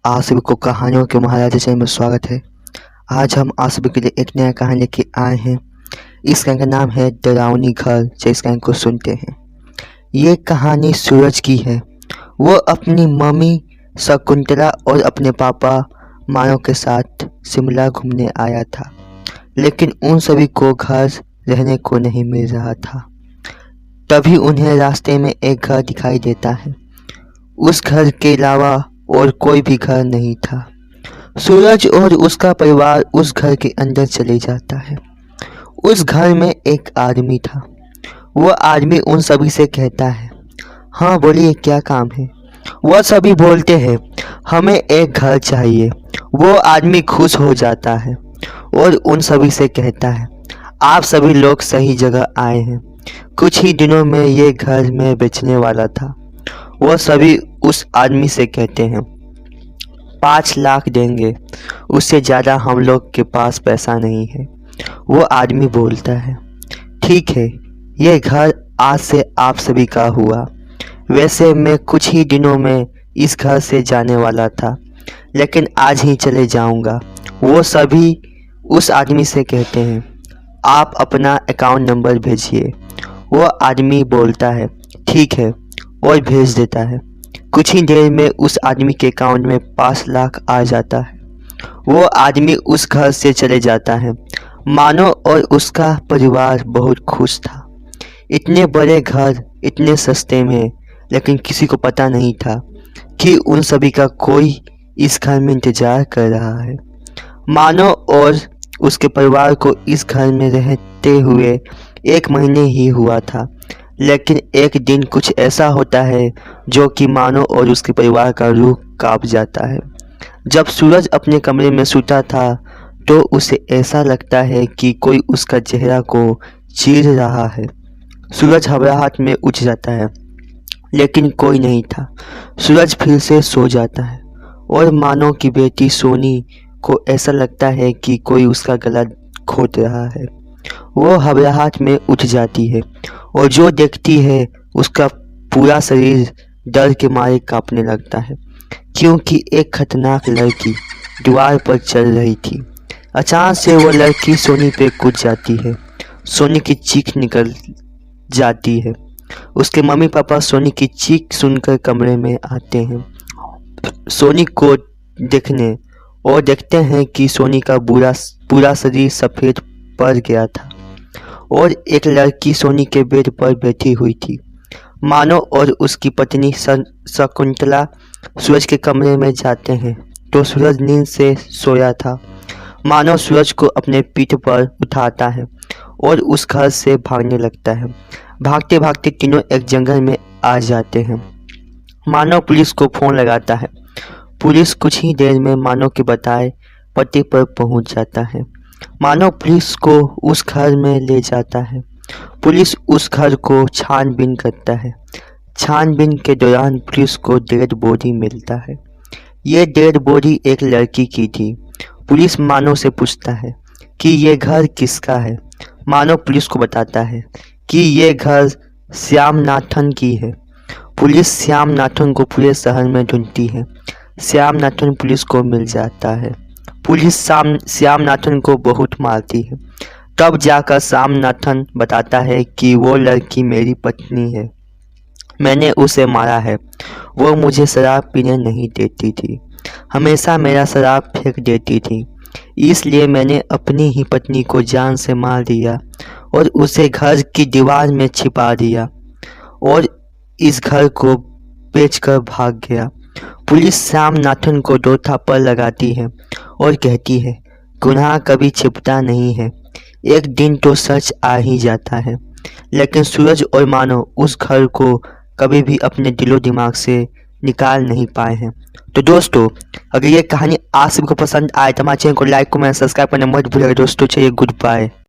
आप सभी को कहानियों के महाराजा चैनल में स्वागत है। आज हम आप सभी के लिए एक नया कहानी लेके आए हैं। इस कहानी का नाम है डरावनी घर। चलिए इस कहानी को सुनते हैं। ये कहानी सूरज की है। वो अपनी मम्मी शकुंतला और अपने पापा मानव के साथ शिमला घूमने आया था, लेकिन उन सभी को घर रहने को नहीं मिल रहा था। तभी उन्हें रास्ते में एक घर दिखाई देता है। उस घर के अलावा और कोई भी घर नहीं था। सूरज और उसका परिवार उस घर के अंदर चले जाता है। उस घर में एक आदमी था। वह आदमी उन सभी से कहता है, हाँ बोलिए क्या काम है। वह सभी बोलते हैं, हमें एक घर चाहिए। वो आदमी खुश हो जाता है और उन सभी से कहता है, आप सभी लोग सही जगह आए हैं। कुछ ही दिनों में ये घर मैं बेचने वाला था। वह सभी उस आदमी से कहते हैं, 5 लाख देंगे, उससे ज़्यादा हम लोग के पास पैसा नहीं है। वो आदमी बोलता है, ठीक है, ये घर आज से आप सभी का हुआ। वैसे मैं कुछ ही दिनों में इस घर से जाने वाला था, लेकिन आज ही चले जाऊंगा। वो सभी उस आदमी से कहते हैं, आप अपना अकाउंट नंबर भेजिए। वो आदमी बोलता है, ठीक है, और भेज देता है। कुछ ही देर में उस आदमी के अकाउंट में 5 लाख आ जाता है। वो आदमी उस घर से चले जाता है। मानव और उसका परिवार बहुत खुश था। इतने बड़े घर इतने सस्ते में, लेकिन किसी को पता नहीं था कि उन सभी का कोई इस घर में इंतजार कर रहा है। मानव और उसके परिवार को इस घर में रहते हुए 1 महीने ही हुआ था, लेकिन एक दिन कुछ ऐसा होता है जो कि मानव और उसके परिवार का रूह कांप जाता है। जब सूरज अपने कमरे में सूता था तो उसे ऐसा लगता है कि कोई उसका चेहरा को चीर रहा है। सूरज घबराहट में उठ जाता है, लेकिन कोई नहीं था। सूरज फिर से सो जाता है और मानव की बेटी सोनी को ऐसा लगता है कि कोई उसका गला घोंट रहा है। वो घबराहट में उठ जाती है और जो देखती है उसका पूरा शरीर डर के मारे कांपने लगता है, क्योंकि एक खतरनाक लड़की दीवार पर चल रही थी। अचानक से वो लड़की सोनी पे कूद जाती है। सोनी की चीख निकल जाती है। उसके मम्मी पापा सोनी की चीख सुनकर कमरे में आते हैं। सोनी को देखने और देखते हैं कि सोनी का पूरा शरीर सफ़ेद पड़ गया था और एक लड़की सोनी के बेड पर बैठी हुई थी। मानव और उसकी पत्नी शकुंतला सूरज के कमरे में जाते हैं तो सूरज नींद से सोया था। मानव सूरज को अपने पीठ पर उठाता है और उस घर से भागने लगता है। भागते भागते तीनों एक जंगल में आ जाते हैं। मानव पुलिस को फ़ोन लगाता है। पुलिस कुछ ही देर में मानव के बताए पते पर पहुंच जाता है। मानव पुलिस को उस घर में ले जाता है। पुलिस उस घर को छानबीन करता है। छानबीन के दौरान पुलिस को डेड बॉडी मिलता है। ये डेड बॉडी एक लड़की की थी। पुलिस मानव से पूछता है कि ये घर किसका है। मानव पुलिस को बताता है कि ये घर श्यामनाथन की है। पुलिस श्यामनाथन को पूरे शहर में ढूंढती है। श्यामनाथन पुलिस को मिल जाता है। पुलिस श्यामनाथन को बहुत मारती है। तब जाकर श्यामनाथन बताता है कि वो लड़की मेरी पत्नी है, मैंने उसे मारा है। वो मुझे शराब पीने नहीं देती थी, हमेशा मेरा शराब फेंक देती थी, इसलिए मैंने अपनी ही पत्नी को जान से मार दिया और उसे घर की दीवार में छिपा दिया और इस घर को बेचकर भाग गया। पुलिस श्यामनाथन को 2 थप्पड़ लगाती है और कहती है, गुनाह कभी छिपता नहीं है, एक दिन तो सच आ ही जाता है। लेकिन सूरज और मानव उस घर को कभी भी अपने दिलो दिमाग से निकाल नहीं पाए हैं। तो दोस्तों, अगर ये कहानी आप सबको पसंद आए तो हमारे चैनल को लाइक कमेंट सब्सक्राइब करना मत भूलिएगा दोस्तों। चलिए गुड बाय।